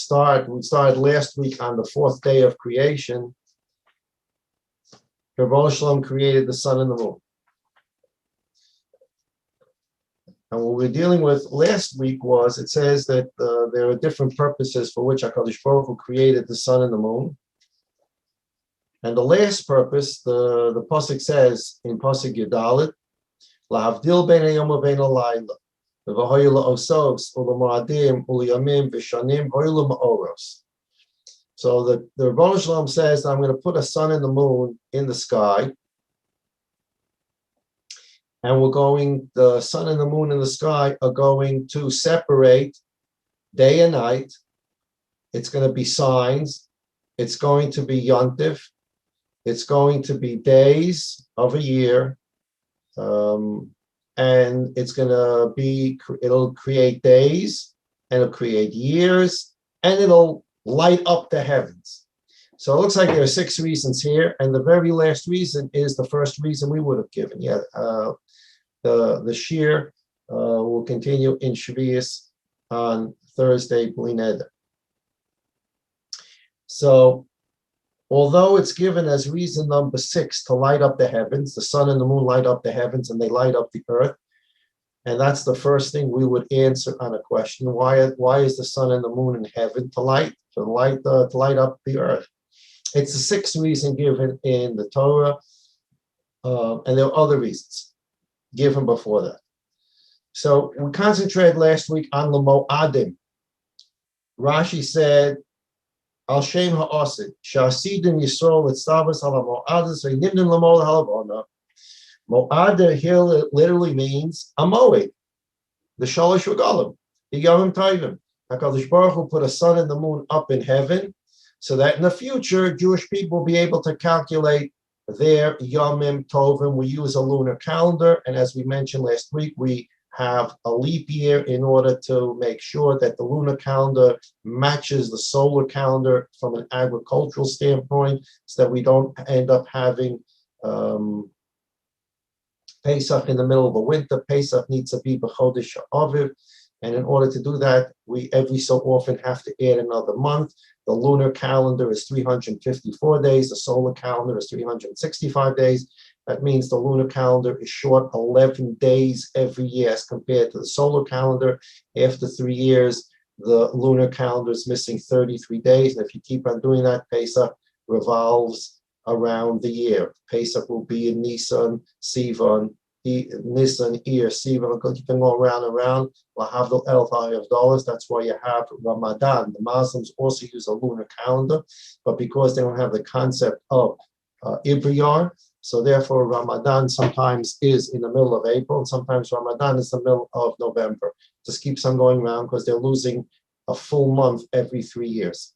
started last week on the fourth day of creation. Beraishis created the sun and the moon. And what we're dealing with last week was, it says that there are different purposes for which HaKadosh Baruch Hu created the sun and the moon. And the last purpose, the Pasuk says in Pasuk Yudalit, Lahavdil ben hayom u'ben halayla, v'hoyu la'osos u'l'moadim u'l'yamim v'shanim hoyu la'oros. So the Beraishis says that I'm going to put a sun and the moon in the sky, and the sun and the moon in the sky are going to separate day and night. It's going to be signs. It's going to be yontif. It's going to be days of a year. And it's going to it'll create days, and it'll create years, and it'll light up the heavens. So it looks like there are 6 reasons here, and the very last reason is the first reason we would have given. Yeah, the shir will continue in Shavuos on Thursday, Bli Neder. So, although it's given as reason number 6 to light up the heavens, the sun and the moon light up the heavens and they light up the earth, and that's the first thing we would answer on a question: why is the sun and the moon in heaven? To light up the earth. It's the 6th reason given in the Torah, and there are other reasons given before that. So we concentrated last week on the Mo'adim. Rashi said, Al Shem Ha'asid, Sha'asidim Yisrael Litzavas Hala Mo'adim, V'nimnim L'mol Halavona. Mo'ad here literally means a moed, the Shalosh Regalim, the Yomim Tovim. HaKadosh Baruch Hu put a sun and the moon up in heaven, so that in the future, Jewish people will be able to calculate their Yomim Tovim. We use a lunar calendar, and as we mentioned last week, we have a leap year in order to make sure that the lunar calendar matches the solar calendar from an agricultural standpoint, so that we don't end up having Pesach in the middle of the winter. Pesach needs to be b'chodesh Aviv, and in order to do that, we every so often have to add another month. The lunar calendar is 354 days. The solar calendar is 365 days. That means the lunar calendar is short 11 days every year as compared to the solar calendar. After 3 years, the lunar calendar is missing 33 days. And if you keep on doing that, Pesach revolves around the year. Pesach will be in Nisan, Sivan, Nisan, Sivan, you can go around and around. That's why you have Ramadan. The Muslims also use a lunar calendar, but because they don't have the concept of Ibriyar, so therefore Ramadan sometimes is in the middle of April, and sometimes Ramadan is the middle of November. Just keeps on going around because they're losing a full month every 3 years.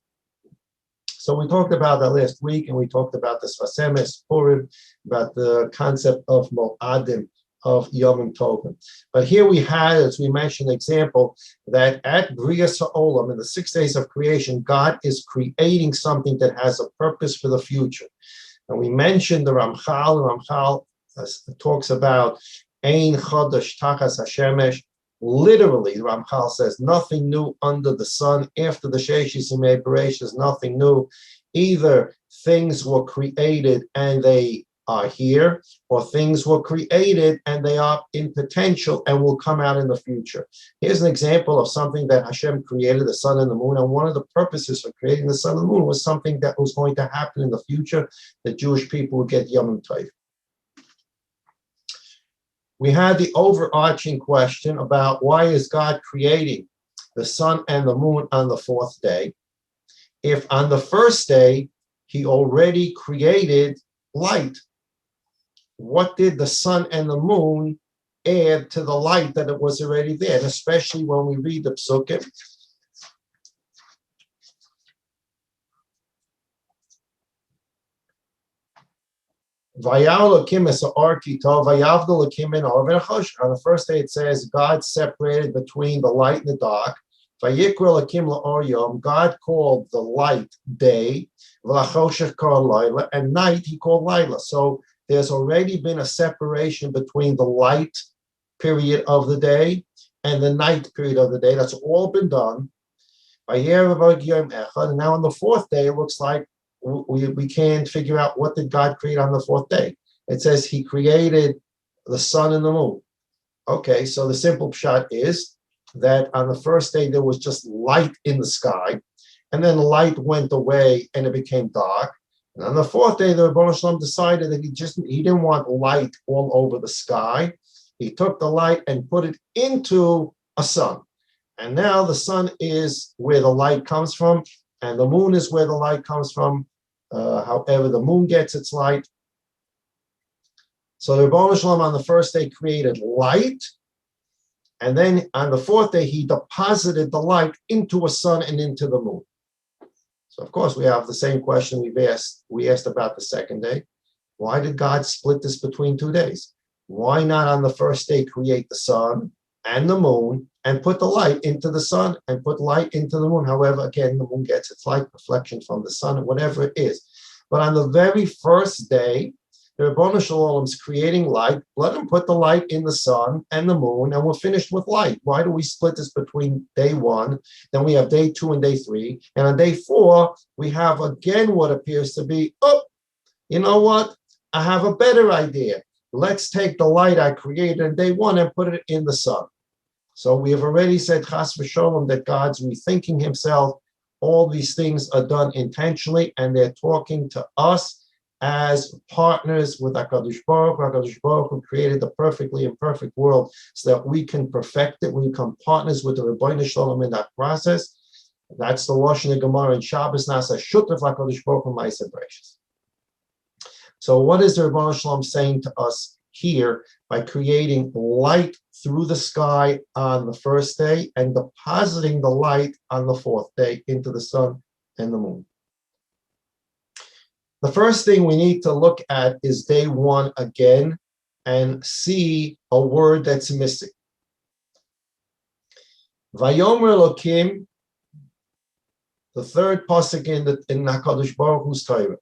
So we talked about that last week, and we talked about the Sfasemes, Purim, about the concept of Mo'adim, of Yomim Tovim. But here we had, as we mentioned, an example that at Brias Ha'olam, in the 6 days of creation, God is creating something that has a purpose for the future. And we mentioned the Ramchal. Ramchal talks about Ein Chodesh Tachas Hashemesh. Literally, the Ramchal says nothing new under the sun. After the Beraishis made Beraishis, nothing new. Either things were created and they are here, or things were created and they are in potential and will come out in the future. Here's an example of something that Hashem created, the sun and the moon, and one of the purposes for creating the sun and the moon was something that was going to happen in the future, that Jewish people would get Yomim Tov. We had the overarching question about why is God creating the sun and the moon on the 4th day, if on the 1st day he already created light. What did the sun and the moon add to the light that it was already there? And especially when we read the Psukim. On the 1st day it says God separated between the light and the dark. God called the light day, and night he called Laila. So there's already been a separation between the light period of the day and the night period of the day. That's all been done. And now on the fourth day, it looks like we can't figure out what did God create on the fourth day. It says he created the sun and the moon. Okay, so the simple shot is that on the first day there was just light in the sky, and then the light went away and it became dark. And on the fourth day, the Rebbeinu Shalom decided that he didn't want light all over the sky. He took the light and put it into a sun. And now the sun is where the light comes from, and the moon is where the light comes from. However, the moon gets its light. So the Rebbeinu Shalom on the first day created light, and then on the fourth day, he deposited the light into a sun and into the moon. So, of course, we have the same question we asked about the second day. Why did God split this between 2 days? Why not on the first day create the sun and the moon and put the light into the sun and put light into the moon? However, again, the moon gets its light reflection from the sun, whatever it is. But on the very first day, the Rebbeinu Shalom is creating light. Let him put the light in the sun and the moon, and we're finished with light. Why do we split this between day one? Then we have day 2 and day 3. And on day 4, we have again what appears to be, you know what? I have a better idea. Let's take the light I created in day 1 and put it in the sun. So we have already said, Chas v'sholom, that God's rethinking himself. All these things are done intentionally, and they're talking to us as partners with HaKadosh Baruch Hu. HaKadosh Baruch Hu created the perfectly imperfect world so that we can perfect it. We become partners with the Rebbeinu Shalom in that process. That's the Lashon Gemara in Shabbos, Nasa Shutef HaKadosh Baruch Hu Ma'aseh Beraishis. So what is the Rebbeinu Shalom saying to us here by creating light through the sky on the first day and depositing the light on the fourth day into the sun and the moon? The first thing we need to look at is day 1 again and see a word that's missing. Vayomer Elokim, the third pasuk in HaKadosh Baruch Hu's Torah.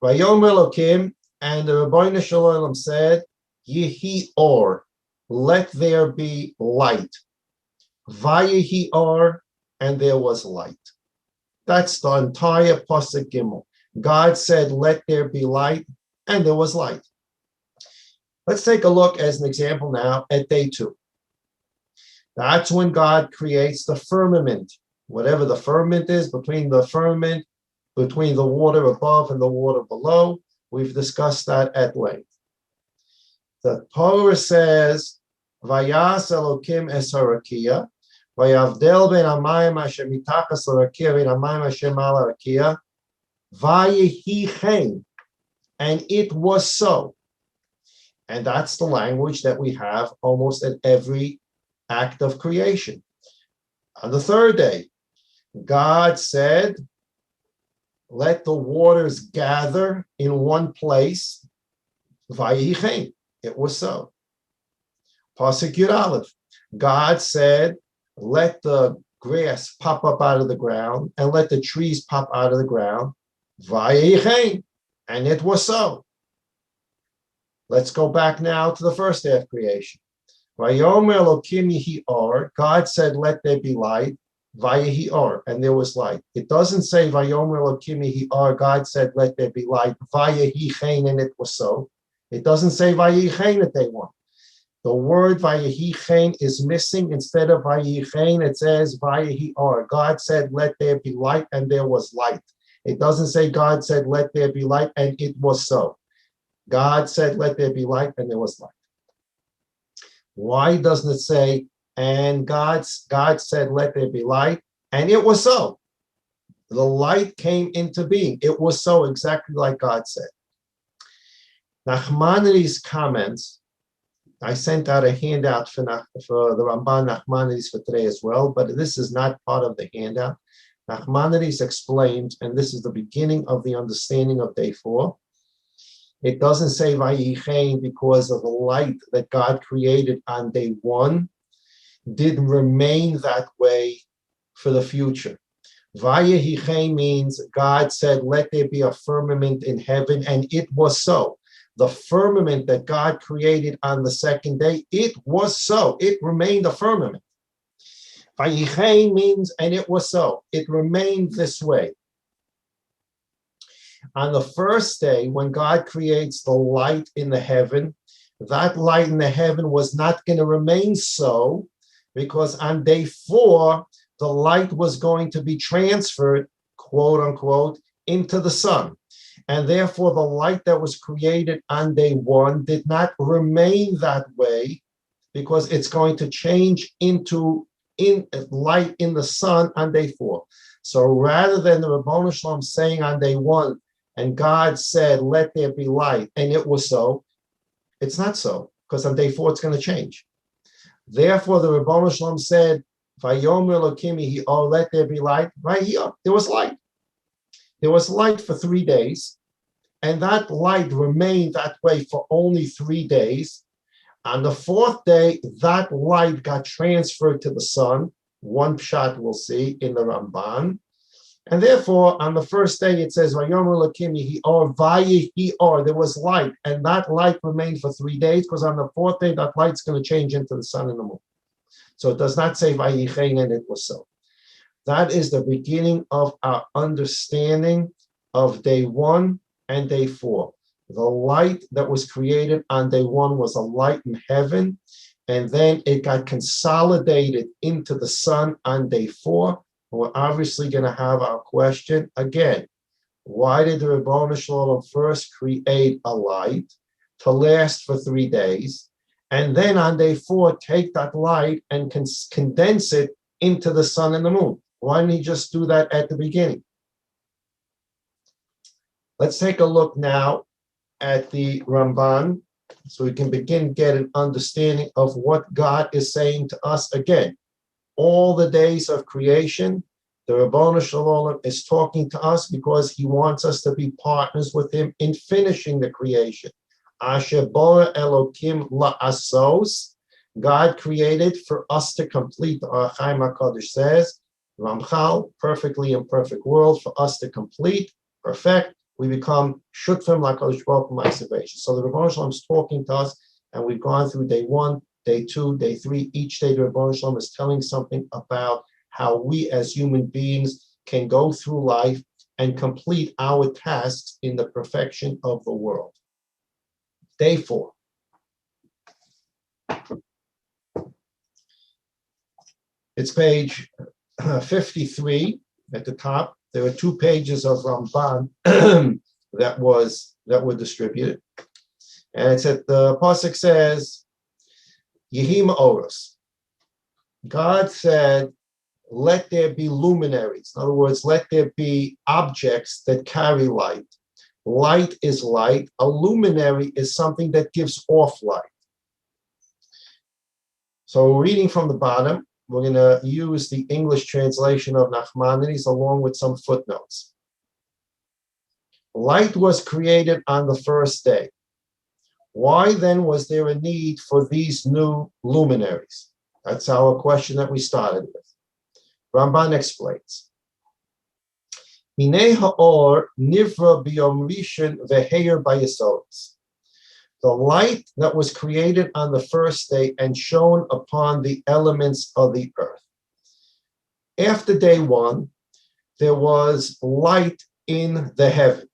Vayomer Elokim, and the Rebbeinu Shalom said, Yehi or, let there be light. Vayehi or, and there was light. That's the entire pasuk Gimel. God said, let there be light, and there was light. Let's take a look as an example now at day 2. That's when God creates the firmament, whatever the firmament is, between the firmament, between the water above and the water below. We've discussed that at length. The Torah says, Vayas Elokim es harakia, Vayavdel ben amayim asher mitachas harakia ben amayim asher mal harakia, Vayehi chen, and it was so. And that's the language that we have almost at every act of creation. On the third day, God said, let the waters gather in one place. Vayehi chen, it was so. Pasuk Yud Aleph, God said, let the grass pop up out of the ground and let the trees pop out of the ground. Vayehi chen, and it was so. Let's go back now to the first day of creation. Vayomer Elokim yehi or, God said, let there be light. Vayehi or, and there was light. It doesn't say Vayomer Elokim yehi or, God said, let there be light. Vayehi chen, and it was so. It doesn't say Vayehi chen at day 1. The word Vayehi chen is missing. Instead of Vayehi chen, it says Vayehi or. God said, let there be light, and there was light. It doesn't say God said, let there be light, and it was so. God said, let there be light, and there was light. Why doesn't it say, and God said, let there be light, and it was so? The light came into being. It was so, exactly like God said. Nachmanides comments, I sent out a handout for the Ramban Nachmanides for today as well, but this is not part of the handout. Nachmanides explained, and this is the beginning of the understanding of day 4. It doesn't say Vayehi chen because of the light that God created on day 1 did remain that way for the future. Vayehi chen means God said, let there be a firmament in heaven, and it was so. The firmament that God created on the second day, it was so. It remained a firmament. Vayichein means, and it was so. It remained this way. On the first day, when God creates the light in the heaven, that light in the heaven was not going to remain so, because on day 4, the light was going to be transferred, quote unquote, into the sun. And therefore, the light that was created on day 1 did not remain that way, because it's going to change into light in the sun on day 4. So rather than the Ribbono Shel Olam saying on day 1, and God said, let there be light, and it was so, it's not so, because on day 4 it's going to change. Therefore, the Ribbono Shel Olam said, Vayomer Elokim yehi or, let there be light. Right here, there was light. There was light for 3 days, and that light remained that way for only 3 days. On the 4th day, that light got transferred to the sun. One pshat we'll see in the Ramban. And therefore, on the first day, it says, Vayomer Elokim yehi or, vayihi or, there was light, and that light remained for 3 days, because on the 4th day, that light's going to change into the sun and the moon. So it does not say vayichein, and it was so. That is the beginning of our understanding of day 1 and day 4. The light that was created on day 1 was a light in heaven, and then it got consolidated into the sun on day 4. We're obviously going to have our question again. Why did the Ribbono Shel Olam first create a light to last for 3 days, and then on day 4 take that light and condense it into the sun and the moon? Why didn't he just do that at the beginning? Let's take a look now at the Ramban, so we can begin to get an understanding of what God is saying to us again. All the days of creation, the Ribbono Shel Olam is talking to us because he wants us to be partners with him in finishing the creation. Asher Bora Elokim la'asos, God created for us to complete. The Ohr HaChaim HaKadosh says, Ramchal, perfectly imperfect world, for us to complete, perfect. We become shutfim la'Kadosh Baruch Hu Ma'aseh Beraishis. So the Ribbono Shel Olam is talking to us, and we've gone through day 1, day 2, day 3. Each day the Ribbono Shel Olam is telling something about how we as human beings can go through life and complete our tasks in the perfection of the world. Day 4. It's page 53 at the top. There are 2 pages of Ramban that were distributed. And it's at the pasuk says, Yehi Ma'oros. God said, let there be luminaries. In other words, let there be objects that carry light. Light is light. A luminary is something that gives off light. So reading from the bottom, we're going to use the English translation of Nachmanides along with some footnotes. Light was created on the first day. Why then was there a need for these new luminaries? That's our question that we started with. Ramban explains. Hinei ha'or nivra biyom rishon veheir bayesodes. The light that was created on the first day and shone upon the elements of the earth. After day 1, there was light in the heaven.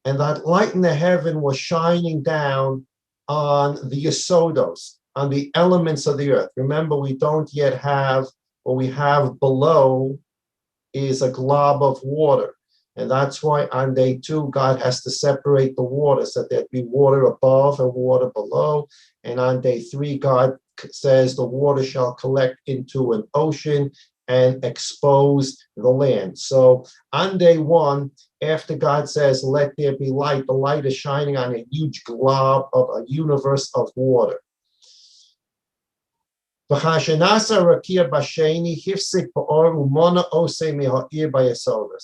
And that light in the heaven was shining down on the yesodos, on the elements of the earth. Remember, we don't yet have, what we have below is a glob of water. And that's why on day 2, God has to separate the water so that there'd be water above and water below. And on day 3, God says the water shall collect into an ocean and expose the land. So on day 1, after God says, let there be light, the light is shining on a huge glob of a universe of water. This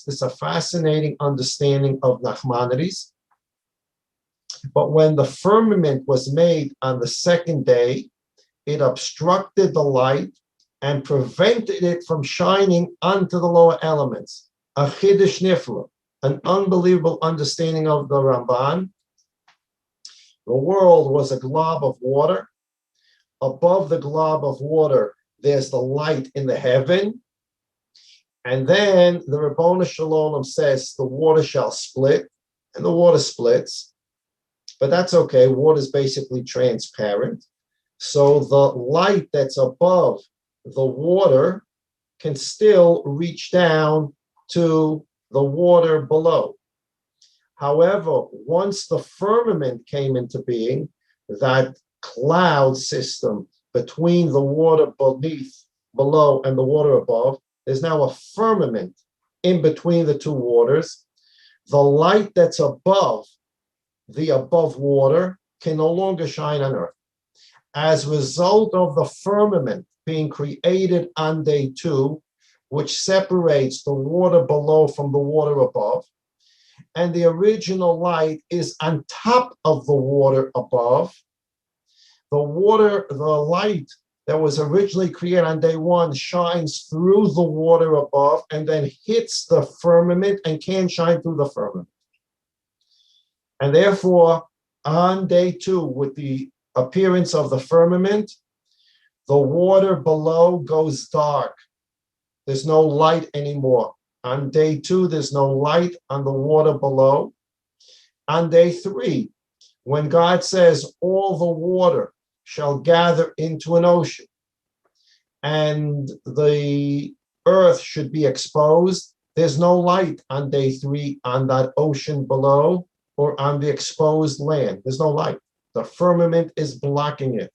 is a fascinating understanding of Nachmanides. But when the firmament was made on the 2nd day, it obstructed the light and prevented it from shining onto the lower elements. A chiddush nifla, an unbelievable understanding of the Ramban. The world was a glob of water. Above the glob of water, there's the light in the heaven. And then the Rabboni Shalom says the water shall split, and the water splits. But that's okay. Water is basically transparent. So the light that's above the water can still reach down to the water below. However, once the firmament came into being, that cloud system between the water below, and the water above, there's now a firmament in between the two waters. The light that's above the above water can no longer shine on earth. As a result of the firmament being created on day 2, which separates the water below from the water above, and the original light is on top of the water above, the light that was originally created on day 1 shines through the water above and then hits the firmament and can shine through the firmament. And therefore, on day 2, with the appearance of the firmament, the water below goes dark. There's no light anymore. On day 2, there's no light on the water below. On day 3, when God says all the water shall gather into an ocean and the earth should be exposed, there's no light on day 3 on that ocean below or on the exposed land. There's no light. The firmament is blocking it.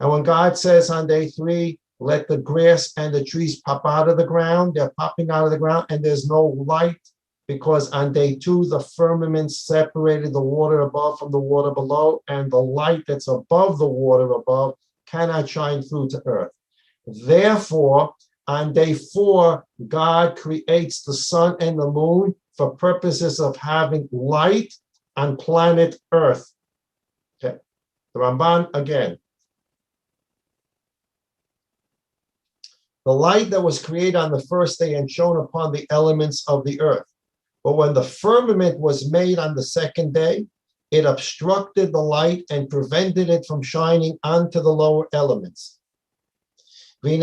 And when God says on day 3, let the grass and the trees pop out of the ground, they're popping out of the ground, and there's no light because on day 2, the firmament separated the water above from the water below, and the light that's above the water above cannot shine through to earth. Therefore, on day 4, God creates the sun and the moon for purposes of having light on planet Earth. Okay. The Ramban again. The light that was created on the first day and shone upon the elements of the earth. But when the firmament was made on the second day, it obstructed the light and prevented it from shining onto the lower elements. Thus,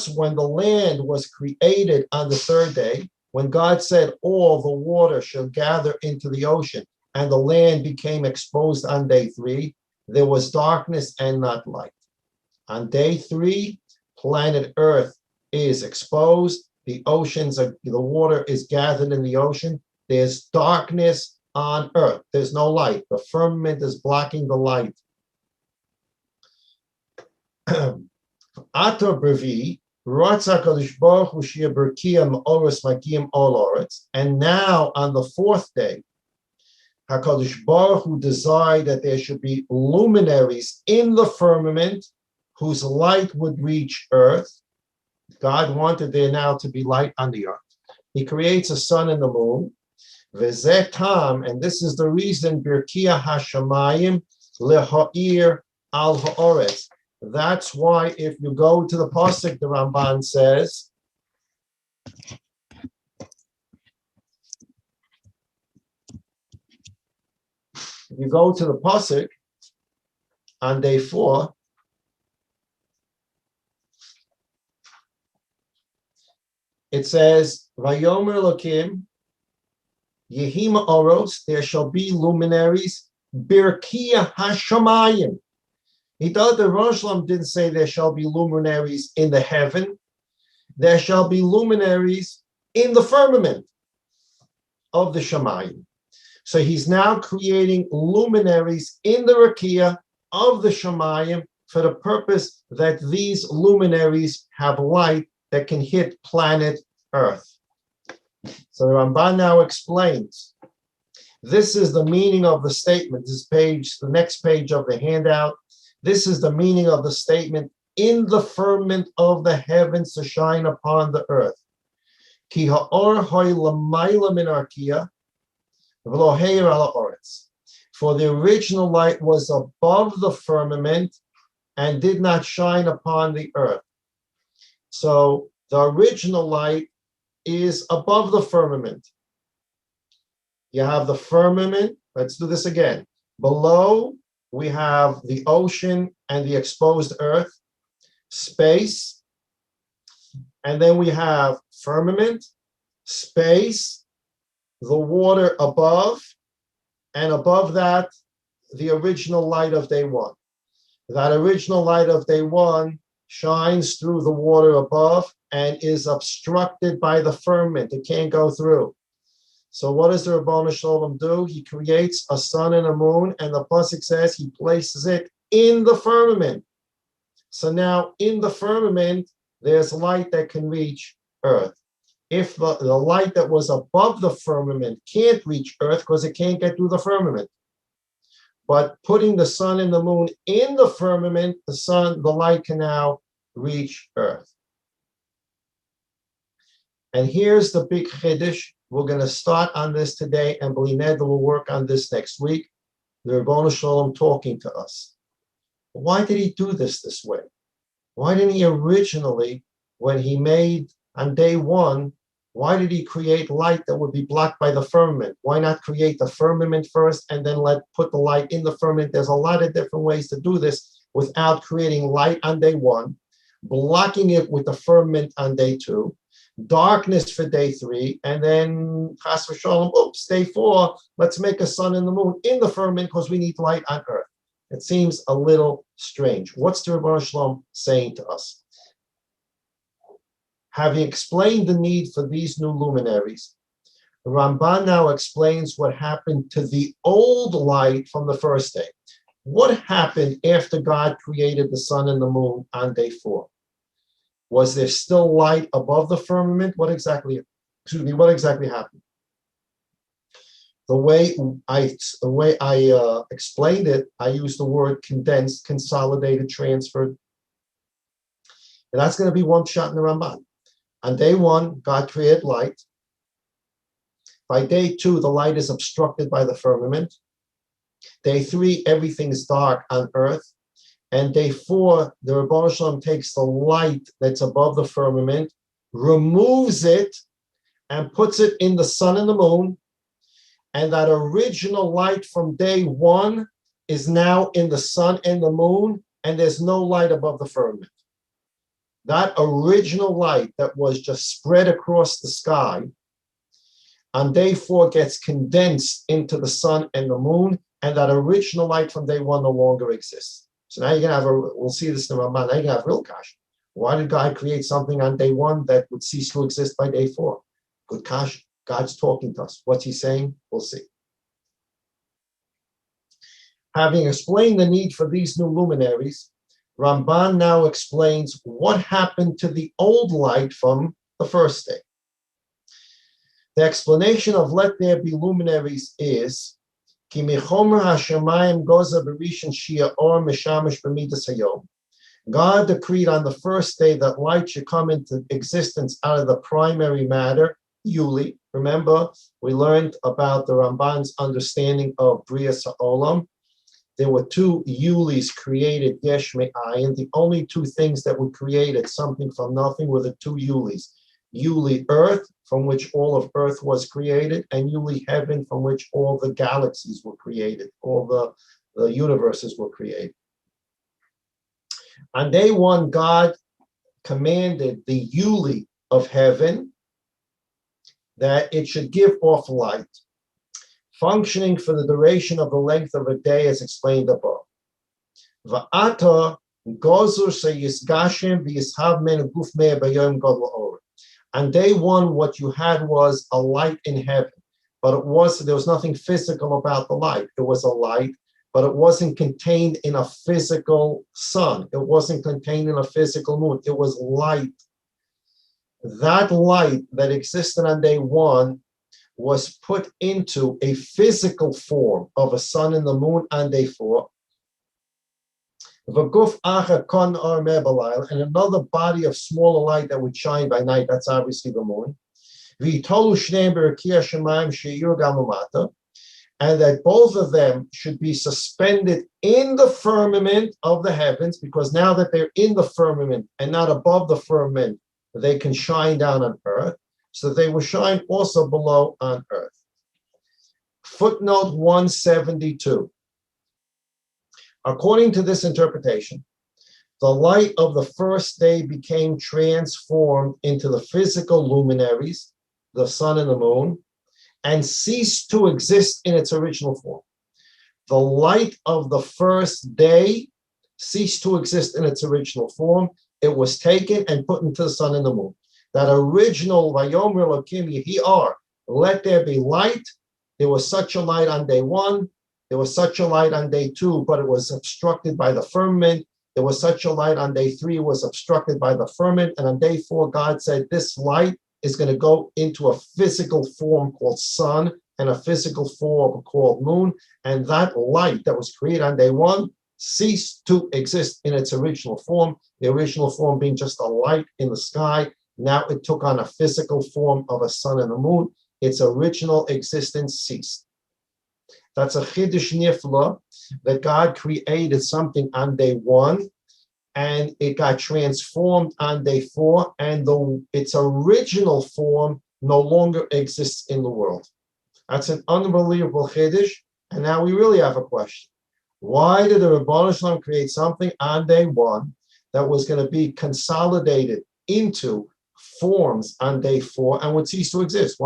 when the land was created on the third day, when God said all the water shall gather into the ocean, and the land became exposed on day 3, there was darkness and not light. On day 3, planet Earth is exposed. The water is gathered in the ocean. There's darkness on Earth. There's no light. The firmament is blocking the light. And now on the 4th day, HaKadosh Baruch Hu desired that there should be luminaries in the firmament whose light would reach earth. God wanted there now to be light on the earth. He creates a sun and the moon. V'zeh tam, and this is the reason, Birkia Hashamayim leha'ir al ha'oretz. That's why if you go to the pasuk, the Ramban says, if you go to the pasuk on day 4, it says, Vayomer Elokim, Yehima Oros, there shall be luminaries, Birkia Hashamayim. He thought the Rosh Hashanah didn't say there shall be luminaries in the heaven. There shall be luminaries in the firmament of the Shamayim. So he's now creating luminaries in the Rakia of the Shamayim for the purpose that these luminaries have light that can hit planet Earth. So the Ramban now explains. This is the meaning of the statement. This page, the next page of the handout. This is the meaning of the statement, in the firmament of the heavens to shine upon the earth. Ki ha'or hoy l'mayla min arkia, v'lo heir ala oretz. For the original light was above the firmament and did not shine upon the earth. So the original light is above the firmament. You have the firmament. Let's do this again. Below we have the ocean and the exposed earth, space, and then we have firmament, space, the water above, and above that, the original light of day one. That original light of day one shines through the water above and is obstructed by the firmament. It can't go through. So what does the Ribono Shel Olam do? He creates a sun and a moon, and the pasuk says he places it in the firmament. So now in the firmament, there's light that can reach earth. If the light that was above the firmament can't reach earth because it can't get through the firmament. But putting the sun and the moon in the firmament, the light can now reach earth. And here's the big chiddush. We're going to start on this today, and Bli Neder will work on this next week. The Ribono Shel Olam talking to us. Why did he do this way? Why didn't he originally, when he made on day one, why did he create light that would be blocked by the firmament? Why not create the firmament first and then put the light in the firmament? There's a lot of different ways to do this without creating light on day one, blocking it with the firmament on day two, darkness for day three, and then chas v'shalom, oops, day four, let's make a sun and the moon in the firmament because we need light on earth. It seems a little strange. What's the Ribono Shel Olam saying to us? Having explained the need for these new luminaries, the Ramban now explains what happened to the old light from the first day. What happened after God created the sun and the moon on day four? Was there still light above the firmament? What exactly happened? The way I explained it, I used the word condensed, consolidated, transferred. And that's going to be one shot in the Ramban. On day one, God created light. By day two, the light is obstructed by the firmament. Day three, everything is dark on earth. And day four, the Ribono Shel Olam takes the light that's above the firmament, removes it, and puts it in the sun and the moon. And that original light from day one is now in the sun and the moon, and there's no light above the firmament. That original light that was just spread across the sky on day four gets condensed into the sun and the moon, and that original light from day one no longer exists. So now you're going to have we'll see this in the Ramban, now you're going to have real kash. Why did God create something on day one that would cease to exist by day four? Good kash. God's talking to us. What's he saying? We'll see. Having explained the need for these new luminaries, Ramban now explains what happened to the old light from the first day. The explanation of let there be luminaries is Ki michomer hashamayim goza berishin shia or mishamish b'midas hayom. God decreed on the first day that light should come into existence out of the primary matter, Yuli. Remember, we learned about the Ramban's understanding of Brias Ha'olam. There were two Yulis created, Yesh Me'ayin. The only two things that were created, something from nothing, were the two Yulis. Yuli Earth, from which all of Earth was created, and Yuli Heaven, from which all the galaxies were created, all the universes were created. On day one, God commanded the Yuli of heaven that it should give off light, functioning for the duration of the length of a day as explained above. Va'ata gozur sheyisgashem v'yishav men guf mea b'yom gadol or. On day one, what you had was a light in heaven, but there was nothing physical about the light. It was a light, but it wasn't contained in a physical sun. It wasn't contained in a physical moon. It was light. That light that existed on day one was put into a physical form of a sun and the moon on day four. And another body of smaller light that would shine by night, that's obviously the moon. And that both of them should be suspended in the firmament of the heavens, because now that they're in the firmament and not above the firmament, they can shine down on earth. So they will shine also below on earth. Footnote 172. According to this interpretation, the light of the first day became transformed into the physical luminaries, the sun and the moon, and ceased to exist in its original form. The light of the first day ceased to exist in its original form. It was taken and put into the sun and the moon. That original Vayomer Elokim Yehi, let there be light. There was such a light on day one. There was such a light on day two, but it was obstructed by the firmament. There was such a light on day three, it was obstructed by the firmament. And on day four, God said, this light is going to go into a physical form called sun and a physical form called moon. And that light that was created on day one ceased to exist in its original form, the original form being just a light in the sky. Now it took on a physical form of a sun and a moon. Its original existence ceased. That's a Chiddush Nifla, that God created something on day one, and it got transformed on day four, and its original form no longer exists in the world. That's an unbelievable Chiddush, and now we really have a question. Why did the Rebbeinu Shalom create something on day one that was going to be consolidated into forms on day four and would cease to exist?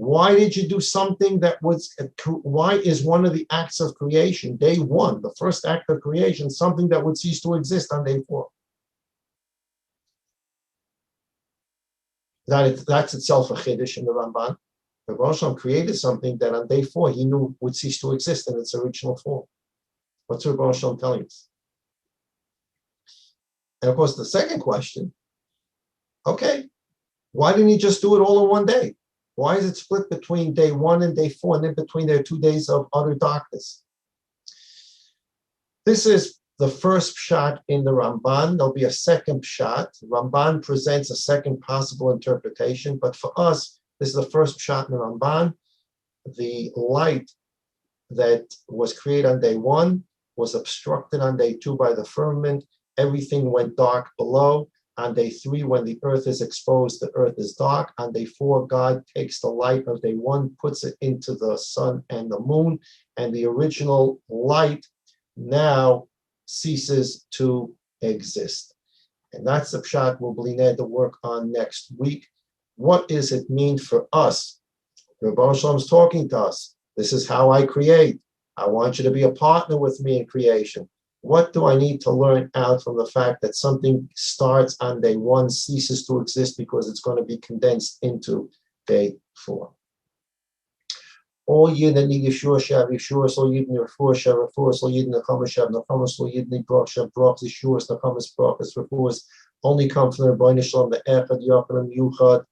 Why did you do something that was, why is one of the acts of creation, day one, the first act of creation, something that would cease to exist on day four? That's itself a Chiddush in the Ramban. The Rebbeinu Shalom created something that on day four he knew would cease to exist in its original form. What's the Rebbeinu Shalom telling us? And of course, the second question, okay, why didn't he just do it all in one day? Why is it split between day one and day four, and in between there are 2 days of utter darkness? This is the first pshat in the Ramban. There'll be a second pshat. Ramban presents a second possible interpretation, but for us, this is the first pshat in the Ramban. The light that was created on day one was obstructed on day two by the firmament. Everything went dark below. On day three, when the earth is exposed, the earth is dark. On day four, God takes the light of day one, puts it into the sun and the moon, and the original light now ceases to exist. And that's the pshat we'll be need to work on next week. What does it mean for us? Rebbe Shalom's talking to us. This is how I create. I want you to be a partner with me in creation. What do I need to learn out from the fact that something starts on day one, ceases to exist because it's going to be condensed into day four? All Yidden that need Yeshua Shav, Yeshua, so Yidden Refuah Shav, Refuah, so Yidden Nechamas Shav, Nechamas, so Yidden Brach Shav, Brach, Yeshua, Nechamas, Brachas, Refuahs, only come from the Rebbeinu Shalom, the Echad, Yochanan, Yuchad,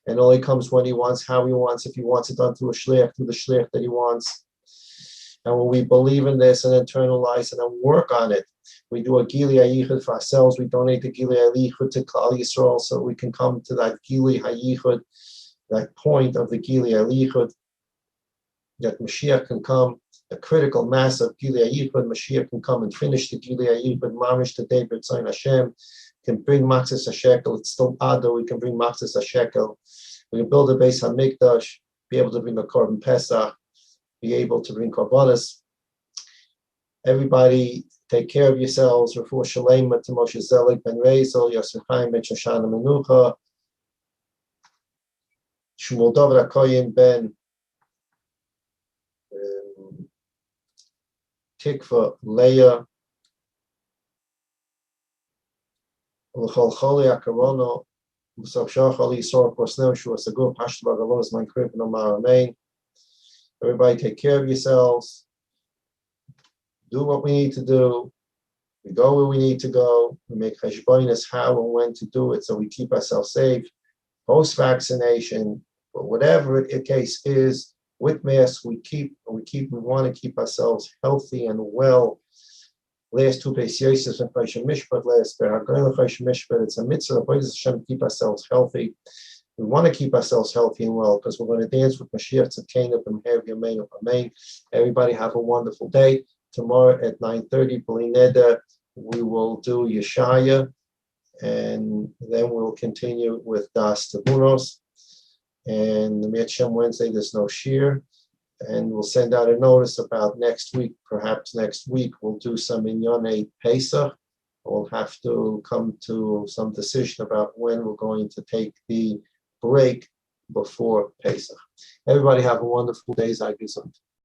and only comes when he wants, how he wants, if he wants it done through a shliach, through the shliach that he wants. And when we believe in this and internalize it and work on it, we do a Gili HaYichud for ourselves. We donate the Gili HaYichud to Klal Yisrael so we can come to that Gili HaYichud, that point of the Gili HaYichud, that Mashiach can come, the critical mass of Gili HaYichud. Mashiach can come and finish the Gili HaYichud, Mamish to David Tzayin Hashem, can bring Maxis HaShekel. It's still Ado. We can bring Maxis HaShekel. We can build a Beis HaMikdash, be able to bring a Korban Pesach, be able to bring korbanos. Everybody, take care of yourselves. Refuah Shalema to Moshe Zelig ben Rezel, Yosef Chaim ben Shoshana Menucha, Shmuel David HaKoyin ben Tikva Leah, L'chol Choli HaKarono, L'sov Shachali Yisor Posneu Shua Sagur Pashto Bagalos Man Krip No Mar Amen. Everybody take care of yourselves. Do what we need to do. We go where we need to go. We make cheshbonos how and when to do it so we keep ourselves safe. Post-vaccination, but whatever the case is, with masks, we want to keep ourselves healthy and well. Last two Beraishis and Choshen Mishpat, last Beragoyla Choshen Mishpat, it's a mitzvah of Hashem to keep ourselves healthy. We want to keep ourselves healthy and well because we're going to dance with Mashiach Tzedkenu and have Yameinu Amen. Everybody have a wonderful day. Tomorrow at 9:30, B'li Neder, we will do Yeshaya, and then we'll continue with Das Tabunos. And the Mitzvah Wednesday, there's no shir. and we'll send out a notice about next week. Perhaps next week we'll do some Inyonei Pesach. We'll have to come to some decision about when we're going to take the break before Pesach. Everybody have a wonderful day. Sei gesund.